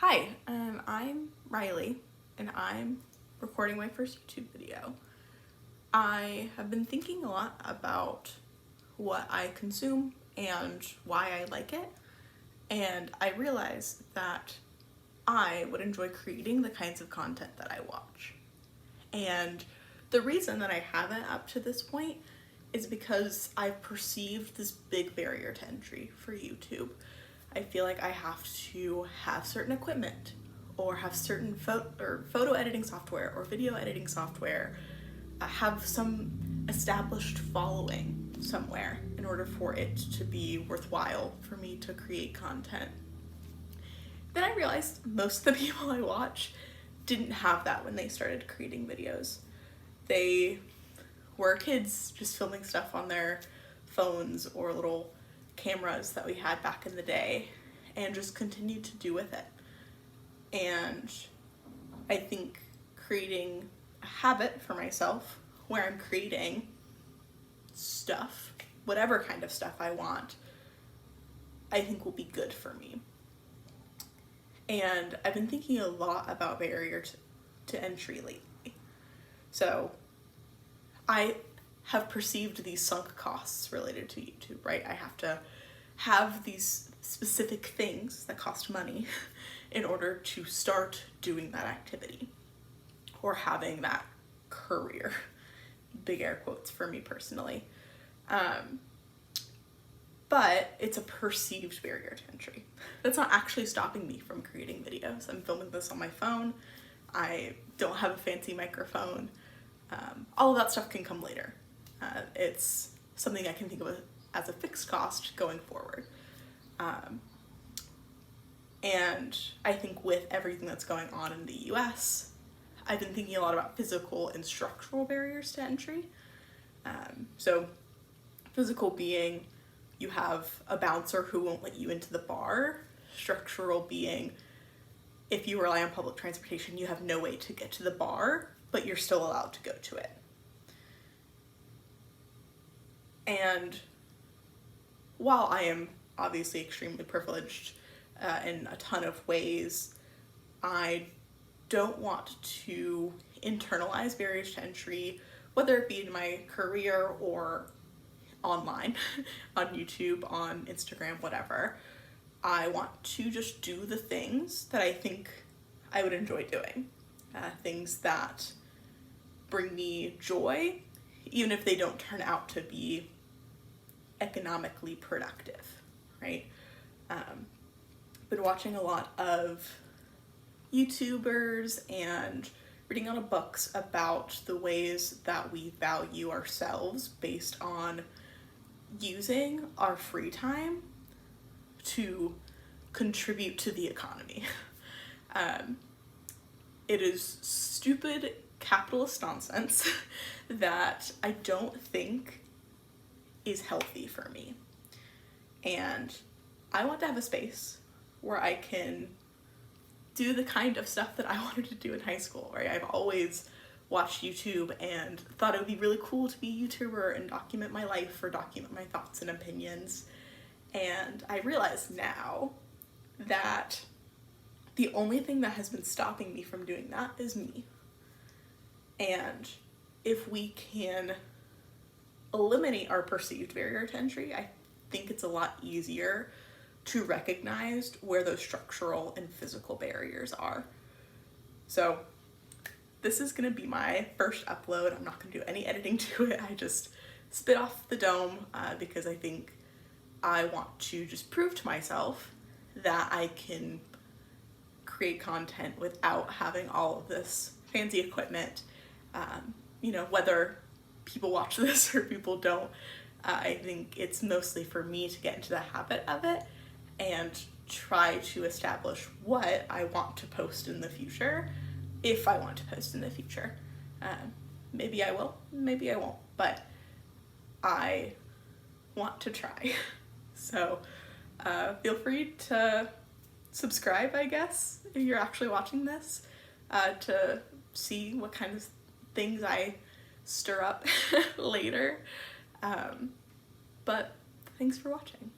Hi, I'm Riley, and I'm recording my first YouTube video. I have been thinking a lot about what I consume and why I like it, and I realized that I would enjoy creating the kinds of content that I watch. And the reason that I haven't up to this point is because I've perceived this big barrier to entry for YouTube. I feel like I have to have certain equipment or have certain photo editing software or video editing software, have some established following somewhere in order for it to be worthwhile for me to create content. Then I realized most of the people I watch didn't have that when they started creating videos. They were kids just filming stuff on their phones or little cameras that we had back in the day and just continued to do with it. And I think creating a habit for myself where I'm creating stuff, whatever kind of stuff I want, I think will be good for me. And I've been thinking a lot about barrier to entry lately. So I have perceived these sunk costs related to YouTube, right? I have to have these specific things that cost money in order to start doing that activity or having that career. Big air quotes for me personally. But it's a perceived barrier to entry. That's not actually stopping me from creating videos. I'm filming this on my phone. I don't have a fancy microphone. All of that stuff can come later. It's something I can think of as a fixed cost going forward. And I think with everything that's going on in the US, I've been thinking a lot about physical and structural barriers to entry. So physical being you have a bouncer who won't let you into the bar. Structural being if you rely on public transportation, you have no way to get to the bar, but you're still allowed to go to it. And while I am obviously extremely privileged in a ton of ways, I don't want to internalize barriers to entry, whether it be in my career or online, on YouTube, on Instagram, whatever. I want to just do the things that I think I would enjoy doing, things that bring me joy, even if they don't turn out to be economically productive, right? Been watching a lot of YouTubers and reading a lot of books about the ways that we value ourselves based on using our free time to contribute to the economy. It is stupid capitalist nonsense that I don't think is healthy for me. And I want to have a space where I can do the kind of stuff that I wanted to do in high school, right? I've always watched YouTube and thought it would be really cool to be a YouTuber and document my life or document my thoughts and opinions. And I realize now that the only thing that has been stopping me from doing that is me. And if we can eliminate our perceived barrier to entry, I think it's a lot easier to recognize where those structural and physical barriers are. So this is gonna be my first upload. I'm not gonna do any editing to it. I just spit off the dome because I think I want to just prove to myself that I can create content without having all of this fancy equipment. Whether people watch this or people don't, I think it's mostly for me to get into the habit of it and try to establish what I want to post in the future, if I want to post in the future. Maybe I will, maybe I won't, but I want to try. So feel free to subscribe, I guess, if you're actually watching this, to see what kind of things I stir up later. But thanks for watching.